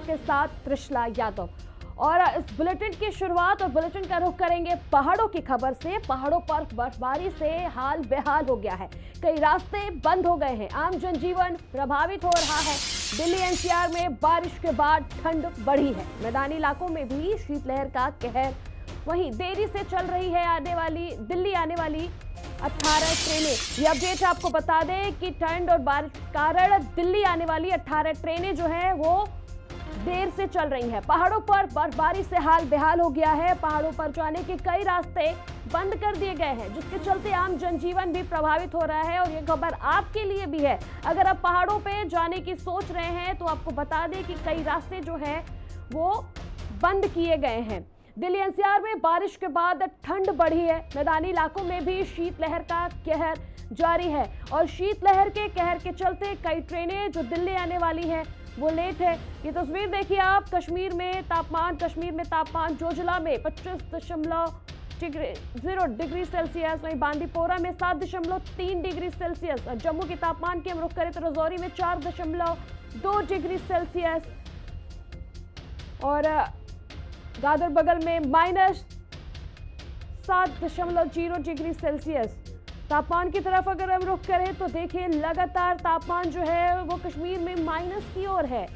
आपके साथ त्रिशला यादव। और इस बुलेटिन की शुरुआत और बुलेटिन का रुख करेंगे पहाड़ों की खबर से। पहाड़ों पर बर्फबारी से हाल बेहाल हो गया है, कई रास्ते बंद हो गए हैं, आम जनजीवन प्रभावित हो रहा है। दिल्ली एनसीआर में बारिश के बाद ठंड बढ़ी है, मैदानी इलाकों में भी शीतलहर का कहर। वहीं देरी से चल रही है दिल्ली आने वाली 18 ट्रेनें। ये अपडेट आपको बता दें कि ठंड और बारिश के कारण दिल्ली आने वाली 18 ट्रेनें जो है वो देर से चल रही हैं। पहाड़ों पर बर्फबारी से हाल बेहाल हो गया है, पहाड़ों पर जाने के कई रास्ते बंद कर दिए गए हैं, जिसके चलते आम जनजीवन भी प्रभावित हो रहा है। और ये खबर आपके लिए भी है, अगर आप पहाड़ों पे जाने की सोच रहे हैं तो आपको बता दें कि कई रास्ते जो है वो बंद किए गए हैं। दिल्ली एनसीआर में बारिश के बाद ठंड बढ़ी है, मैदानी इलाकों में भी शीतलहर का कहर जारी है। और शीतलहर के कहर के चलते कई ट्रेनें जो दिल्ली आने वाली हैं वो लेट है। ये तस्वीर देखिए आप, कश्मीर में तापमान जोजिला में 25.0 डिग्री सेल्सियस, वहीं बांदीपोरा में 7.3 डिग्री सेल्सियस, और जम्मू के तापमान की हम रुख करें तो रजौरी में 4.2 डिग्री सेल्सियस, और गादरबगल में -7.0 डिग्री सेल्सियस। तापमान की तरफ अगर हम रुख करें तो देखिए लगातार तापमान जो है वो कश्मीर में माइनस की ओर है।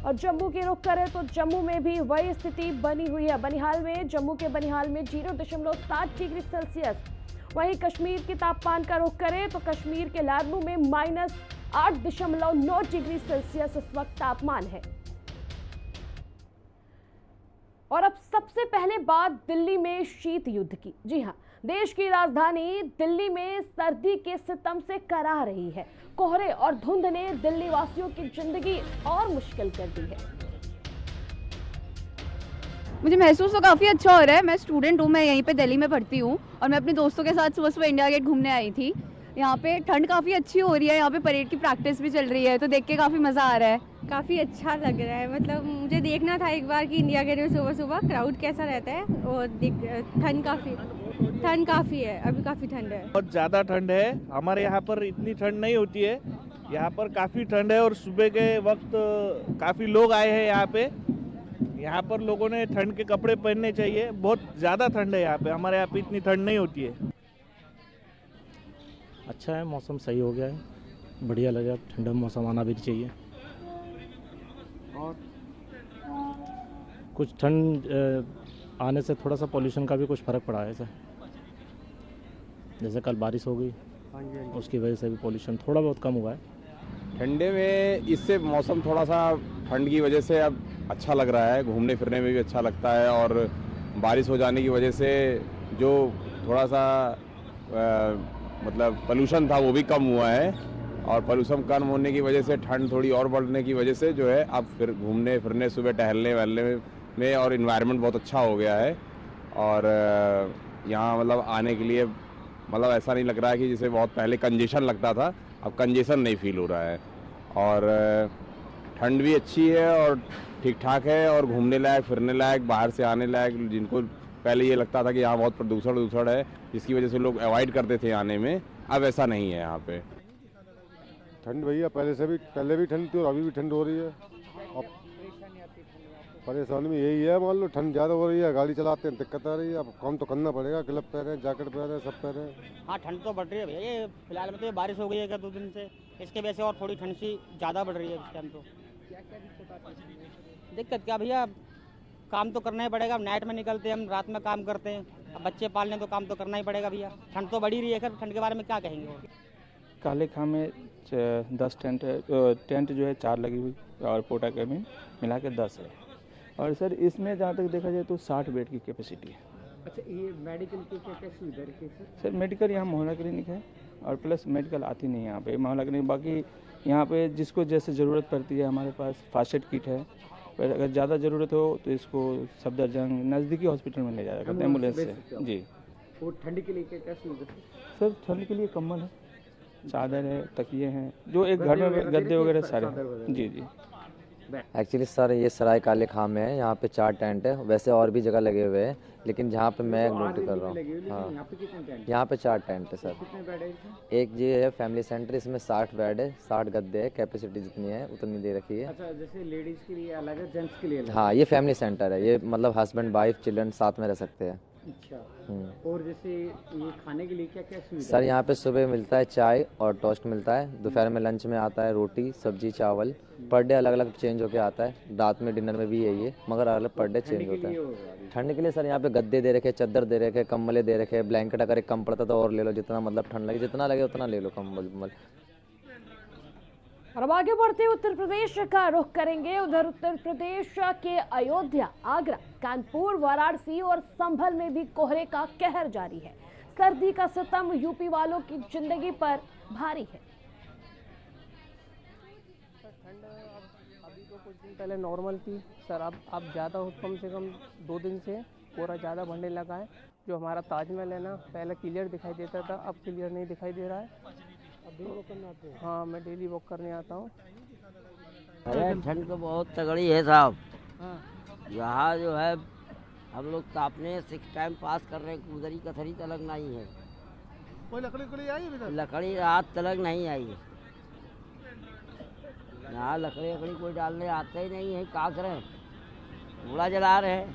और जम्मू की रुख करें तो जम्मू में भी वही स्थिति बनी हुई है। जम्मू के बनिहाल में 0.7 डिग्री सेल्सियस। वहीं कश्मीर के तापमान का रुख करें तो कश्मीर के लारनू में -8.9 डिग्री सेल्सियस इस वक्त तापमान है। और अब सबसे पहले बात दिल्ली में शीत युद्ध की। जी हां, देश की राजधानी दिल्ली में सर्दी के सितम से कराह रही है। कोहरे और धुंध ने दिल्ली वासियों की जिंदगी और मुश्किल कर दी है। मुझे महसूस तो काफ़ी अच्छा हो रहा है। मैं स्टूडेंट हूँ, मैं यहीं पे दिल्ली में पढ़ती हूँ, और मैं अपने दोस्तों के साथ सुबह सुबह इंडिया गेट घूमने आई थी। यहाँ पे ठंड काफ़ी अच्छी हो रही है, यहाँ पे परेड की प्रैक्टिस भी चल रही है, तो देख के काफ़ी मज़ा आ रहा है। काफ़ी अच्छा लग रहा है, मतलब मुझे देखना था एक बार कि इंडिया गेट में सुबह सुबह क्राउड कैसा रहता है। और ठंड काफ़ी है, अभी काफ़ी ठंड है, बहुत ज़्यादा ठंड है। हमारे यहाँ पर इतनी ठंड नहीं होती है, यहाँ पर काफ़ी ठंड है। और सुबह के वक्त काफ़ी लोग आए हैं यहाँ पे। यहाँ पर लोगों ने ठंड के कपड़े पहनने चाहिए, बहुत ज़्यादा ठंड है यहाँ पे। हमारे यहाँ पे इतनी ठंड नहीं होती है। अच्छा है, मौसम सही हो गया है, बढ़िया लगा। ठंडा मौसम आना भी चाहिए। और कुछ ठंड आने से थोड़ा सा पोल्यूशन का भी कुछ फ़र्क पड़ा है। जैसे कल बारिश हो गई, उसकी वजह से भी पोल्यूशन थोड़ा बहुत कम हुआ है। ठंडे में इससे मौसम थोड़ा सा ठंड की वजह से अब अच्छा लग रहा है, घूमने फिरने में भी अच्छा लगता है। और बारिश हो जाने की वजह से जो थोड़ा सा मतलब पोल्यूशन था वो भी कम हुआ है। और पोल्यूशन कम होने की वजह से ठंड थोड़ी और बढ़ने की वजह से जो है अब फिर घूमने फिरने, सुबह टहलने वहलने में और इन्वायरमेंट बहुत अच्छा हो गया है। और यहाँ मतलब आने के लिए मतलब ऐसा नहीं लग रहा है कि जैसे बहुत पहले कंजेशन लगता था, अब कंजेशन नहीं फील हो रहा है। और ठंड भी अच्छी है और ठीक ठाक है, और घूमने लायक, फिरने लायक, बाहर से आने लायक। जिनको पहले ये लगता था कि यहाँ बहुत प्रदूषण है, जिसकी वजह से लोग अवॉइड करते थे आने में, अब ऐसा नहीं है यहाँ पे। ठंड भैया पहले भी ठंड थी और अभी भी ठंड हो रही है। अब परेशानी में यही है, मान लो ठंड ज़्यादा हो रही है, गाड़ी चलाते हैं दिक्कत आ रही है। अब काम तो करना पड़ेगा, ग्लव पहने, जैकेट पहने, सब पहने। हाँ, ठंड तो बढ़ रही है भैया। ये फिलहाल में तो ये बारिश हो गई है 2 दिन से, इसके वजह से और थोड़ी ठंड सी ज़्यादा बढ़ रही है इस टाइम। तो दिक्कत क्या भैया, काम तो करना ही पड़ेगा। नाइट में निकलते हैं हम, रात में काम करते हैं, अब बच्चे पालने तो काम तो करना ही पड़ेगा भैया। ठंड तो बढ़ी रही है, ठंड के बारे में क्या कहेंगे। और काले खां में 10 टेंट है, टेंट जो है 4 लगी हुई, और पोटा कैबिन मिला के 10 है। और सर इसमें जहाँ तक देखा जाए तो 60 बेड की कैपेसिटी है। अच्छा, ये मेडिकल की क्या सुविधा रखी है सर? मेडिकल यहाँ मोहल्ला क्लिनिक है, और प्लस मेडिकल आती नहीं है यहाँ पे, मोहल्ला क्लिनिक। बाकी यहाँ पे जिसको जैसे ज़रूरत पड़ती है, हमारे पास फर्स्ट एड किट है, पर अगर ज़्यादा ज़रूरत हो तो इसको सफदरजंग नज़दीकी हॉस्पिटल में ले जाया करते हैं एम्बुलेंस से। जी। और ठंड के लिए क्या सुविधा है सर? ठंड के लिए कम्बल है, चादर है, तकिए हैं, जो एक घर में गद्दे वगैरह सारे। जी जी। एक्चुअली सर ये सराय काले खां में है, यहाँ पे 4 टेंट है, वैसे और भी जगह लगे हुए हैं, लेकिन जहाँ पे मैं ड्यूटी कर रहा हूँ हाँ यहाँ पे कितने टेंट? यहाँ पे 4 टेंट है सर। कितने बेड है इसमें? एक ये है फैमिली सेंटर, इसमें 60 बेड है, 60 गद्दे है, कैपेसिटी जितनी है उतनी दे रखी है। अच्छा, जैसे लेडीज के लिए अलग है, जेंट्स के लिए अलग है? हाँ ये फैमिली सेंटर है, ये मतलब हस्बैंड वाइफ चिल्ड्रन साथ में रह सकते हैं। अच्छा, और जैसे ये खाने के लिए क्या क्या सुविधा सर है? यहाँ पे सुबह मिलता है चाय और टोस्ट मिलता है, दोपहर में लंच में आता है रोटी सब्जी चावल, पर डे अलग अलग चेंज होके आता है, रात में डिनर में भी यही है, मगर अलग पर डे चेंज होता है। ठंड के लिए सर यहाँ पे गद्दे दे रखे, चादर दे रखे, कम्बले दे रखे, ब्लैंकेट अगर एक कम पड़ता तो और ले लो, जितना मतलब ठंड लगे जितना लगे उतना ले लो कम्बल। और अब आगे बढ़ते उत्तर प्रदेश का रुख करेंगे। उधर उत्तर प्रदेश के अयोध्या, आगरा, कानपुर, वाराणसी और संभल में भी कोहरे का कहर जारी है। सर्दी का सितम यूपी वालों की जिंदगी पर भारी है। ठंड अभी तो कुछ दिन पहले नॉर्मल थी सर, अब ज़्यादा कम से कम 2 दिन से कोहरा ज़्यादा बढ़ने लगा है। जो हमारा ताजमहल है ना, पहले क्लियर दिखाई देता था, अब क्लियर नहीं दिखाई दे रहा है। डेली वॉक करने आते हैं? हाँ, मैं डेली वॉक करने आता हूँ। अरे ठंड तो बहुत तगड़ी है साहब। यहाँ जो है हम लोग तापने से टाइम पास कर रहे हैं, उधरी कथरी तलक नहीं है। कोई लकड़ी आई है? लकड़ी रात तलक नहीं आई है। यहाँ लकड़ी कोई डालने आते ही नहीं है, क्या करें? कूड़ा जला रहे हैं,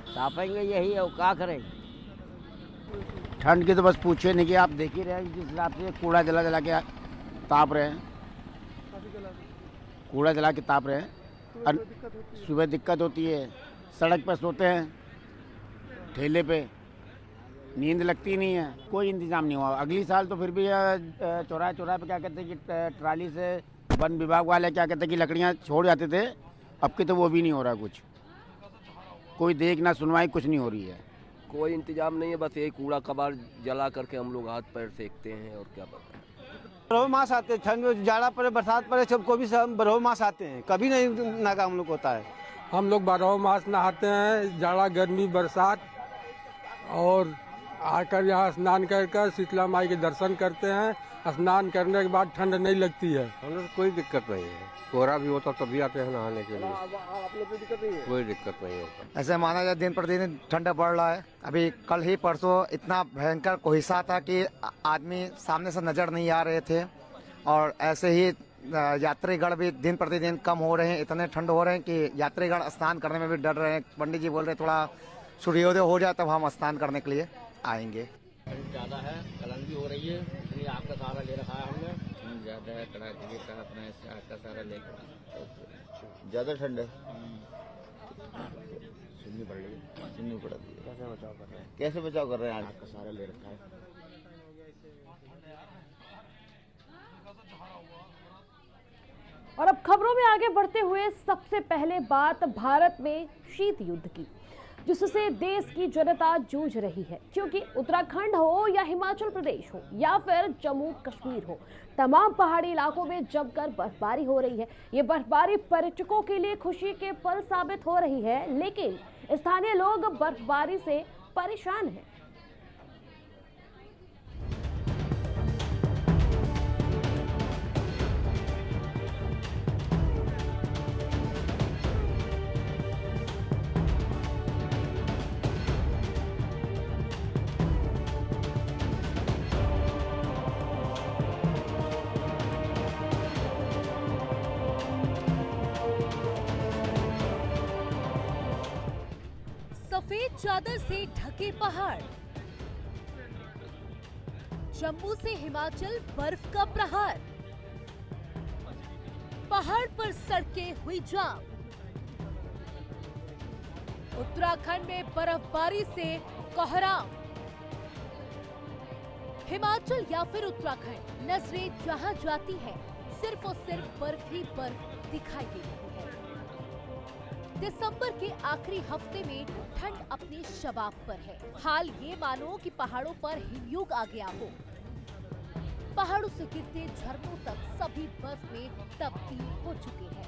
तापेंगे यही है, क्या करें? ठंड की तो बस पूछे नहीं कि आप देख ही रहे हैं जिस हिसाब से कूड़ा जला के ताप रहे हैं, कूड़ा जला के ताप रहे हैं। सुबह दिक्कत होती है, सड़क पर सोते हैं, ठेले पे, नींद लगती नहीं है, कोई इंतजाम नहीं हुआ। अगली साल तो फिर भी चौराहे पे क्या कहते हैं कि ट्राली से वन विभाग वाले क्या कहते हैं कि लकड़ियाँ छोड़ जाते थे, अब के तो वो भी नहीं हो रहा, कुछ कोई देख ना सुनवाई कुछ नहीं हो रही है। कोई इंतजाम नहीं है, बस यही कूड़ा कबाड़ जला करके हम लोग हाथ पैर सेकते हैं और क्या पता। बरहो मास आते हैं, ठंड में जाड़ा पड़े बरसात पड़े सबको भी सब बरहो मास आते हैं, कभी नहीं नाका हम लोग होता है। हम लोग 12 मास नहाते हैं, जाड़ा गर्मी बरसात, और आकर यहाँ स्नान कर शीतला माई के दर्शन करते हैं। स्नान करने के बाद ठंड नहीं लगती है। हम लोग कोई दिक्कत नहीं है, कोहरा भी होता तभी आते हैं नहाने के लिए। आप लोग को दिक्कत नहीं है? कोई दिक्कत नहीं होता। ऐसे माना जाए दिन प्रतिदिन ठंडा बढ़ रहा है। अभी कल ही परसों इतना भयंकर कोहिसा था कि आदमी सामने से नजर नहीं आ रहे थे, और ऐसे ही यात्रीगण भी दिन प्रतिदिन कम हो रहे हैं, इतने ठंड हो रहे हैं कि यात्रीगण स्नान करने में भी डर रहे हैं। पंडित जी बोल रहे थोड़ा सूर्योदय हो जाए तब हम स्नान करने के लिए आएंगे। ज़्यादा है, गलन भी हो रही है, इसलिए आग का सहारा ले रखा है हमने। ज़्यादा है, कड़ाके का अपना आग का सहारा लेकर ज़्यादा ठंड है, सुननी पड़ रही है, सुननी पड़ रही है। कैसे बचाव कर रहे हैं? कैसे बचाव कर रहे हैं? आग का सहारा ले रखा है। और अब खबरों में आगे बढ़ते हुए सबसे पहले बात भारत में शीत युद्ध की, जिससे देश की जनता जूझ रही है। क्योंकि उत्तराखंड हो या हिमाचल प्रदेश हो या फिर जम्मू कश्मीर हो, तमाम पहाड़ी इलाकों में जमकर बर्फबारी हो रही है। ये बर्फबारी पर्यटकों के लिए खुशी के पल साबित हो रही है, लेकिन स्थानीय लोग बर्फबारी से परेशान हैं। सफेद चादर से ढके पहाड़, जम्मू से हिमाचल बर्फ का प्रहार, पहाड़ पर सड़कें हुई जाम, उत्तराखंड में बर्फबारी से कोहराम। हिमाचल या फिर उत्तराखंड, नजरें जहां जाती है सिर्फ और सिर्फ बर्फ ही बर्फ दिखाई दे रही है। दिसंबर के आखिरी हफ्ते में ठंड अपने शबाब पर है। हाल ये मानो कि पहाड़ों पर हिमयुग आ गया हो। पहाड़ों से गिरते झरनों तक सभी बर्फ में तब्दील हो चुके हैं।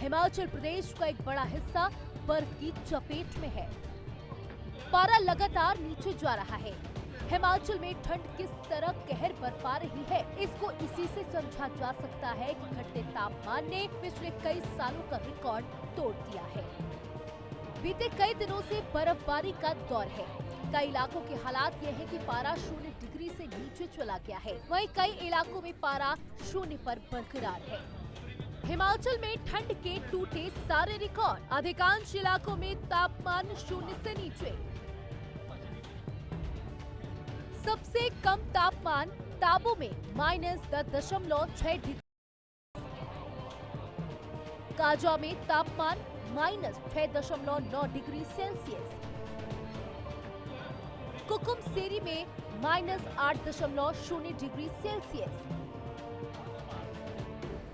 हिमाचल प्रदेश का एक बड़ा हिस्सा बर्फ की चपेट में है। पारा लगातार नीचे जा रहा है। हिमाचल में ठंड किस तरह कहर बरपा रही है, इसको इसी से समझा जा सकता है कि घटते तापमान ने पिछले कई सालों का रिकॉर्ड तोड़ दिया है। बीते कई दिनों से बर्फबारी का दौर है। कई इलाकों के हालात ये है कि पारा 0 डिग्री से नीचे चला गया है, वहीं कई इलाकों में पारा 0 पर बरकरार है। हिमाचल में ठंड के टूटे सारे रिकॉर्ड। अधिकांश इलाकों में तापमान 0 से नीचे। सबसे कम तापमान ताबो में -10.6 डिग्री, काजा में तापमान -6.9 डिग्री सेल्सियस, कुकुमसेरी में -8.0 डिग्री सेल्सियस,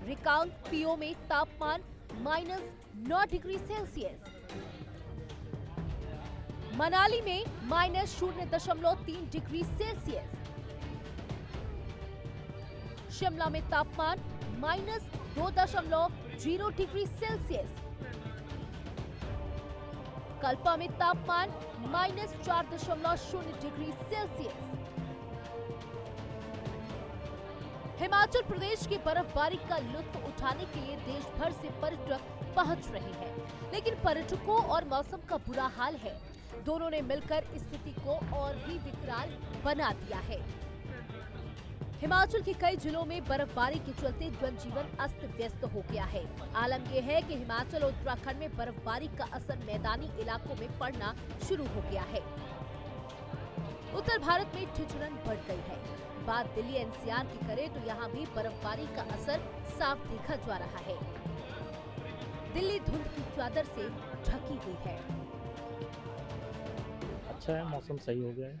रिकांगपिओ में तापमान -9 डिग्री सेल्सियस, मनाली में -0.3 डिग्री सेल्सियस, शिमला में तापमान -2.0 डिग्री सेल्सियस, कल्पा में तापमान -4.0 डिग्री सेल्सियस। हिमाचल प्रदेश की बर्फबारी का लुत्फ उठाने के लिए देश भर से पर्यटक पहुंच रहे हैं, लेकिन पर्यटकों और मौसम का बुरा हाल है। दोनों ने मिलकर स्थिति को और भी विकराल बना दिया है। हिमाचल के कई जिलों में बर्फबारी के चलते जनजीवन अस्त व्यस्त हो गया है। आलम यह है कि हिमाचल और उत्तराखंड में बर्फबारी का असर मैदानी इलाकों में पड़ना शुरू हो गया है। उत्तर भारत में ठिठुरन बढ़ गई है। बात दिल्ली एनसीआर की करें तो यहाँ भी बर्फबारी का असर साफ देखा जा रहा है। दिल्ली धुंध की चादर से ढकी हुई है। अच्छा है, मौसम सही हो गया है,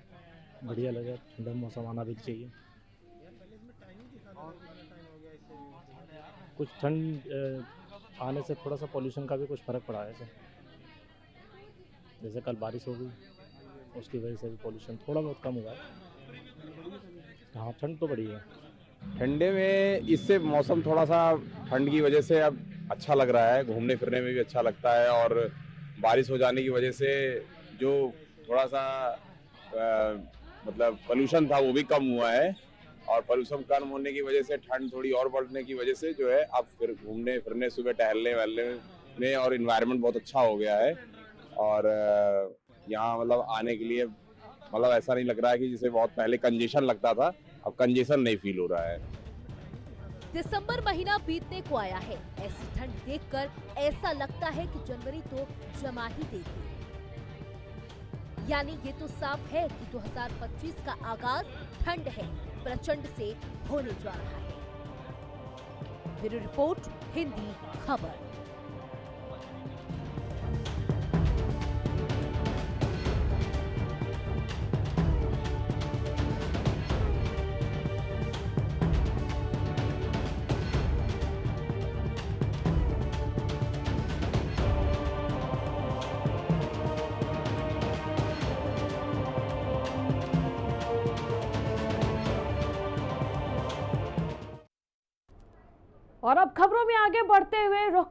बढ़िया लगा। ठंडा मौसम आना भी चाहिए। कुछ ठंड आने से थोड़ा सा पोल्यूशन का भी कुछ फर्क पड़ा है। जैसे कल बारिश हो गई, उसकी वजह से भी पोल्यूशन थोड़ा बहुत कम हुआ है। हाँ, ठंड तो बड़ी है। ठंडे में इससे मौसम थोड़ा सा ठंड की वजह से अब अच्छा लग रहा है, घूमने फिरने में भी अच्छा लगता है। और बारिश हो जाने की वजह से जो थोड़ा सा मतलब पोल्यूशन था वो भी कम हुआ है। और पोल्यूशन कम होने की वजह से ठंड थोड़ी और बढ़ने की वजह से जो है अब फिर घूमने फिरने, सुबह टहलने वहलने में और इन्वायरमेंट बहुत अच्छा हो गया है। और यहाँ मतलब आने के लिए मतलब ऐसा नहीं लग रहा है कि जैसे बहुत पहले कंजेशन लगता था, अब कंजेशन नहीं फील हो रहा है। दिसंबर महीना बीतने को आया है। ऐसी ठंड देखकर ऐसा लगता है कि जनवरी तो जमा ही देगी। यानी ये तो साफ है कि 2025 का आगाज ठंड है प्रचंड से होने जा रहा है। ब्यूरो रिपोर्ट, हिंदी खबर। और अब खबरों में आगे बढ़ते हुए रुख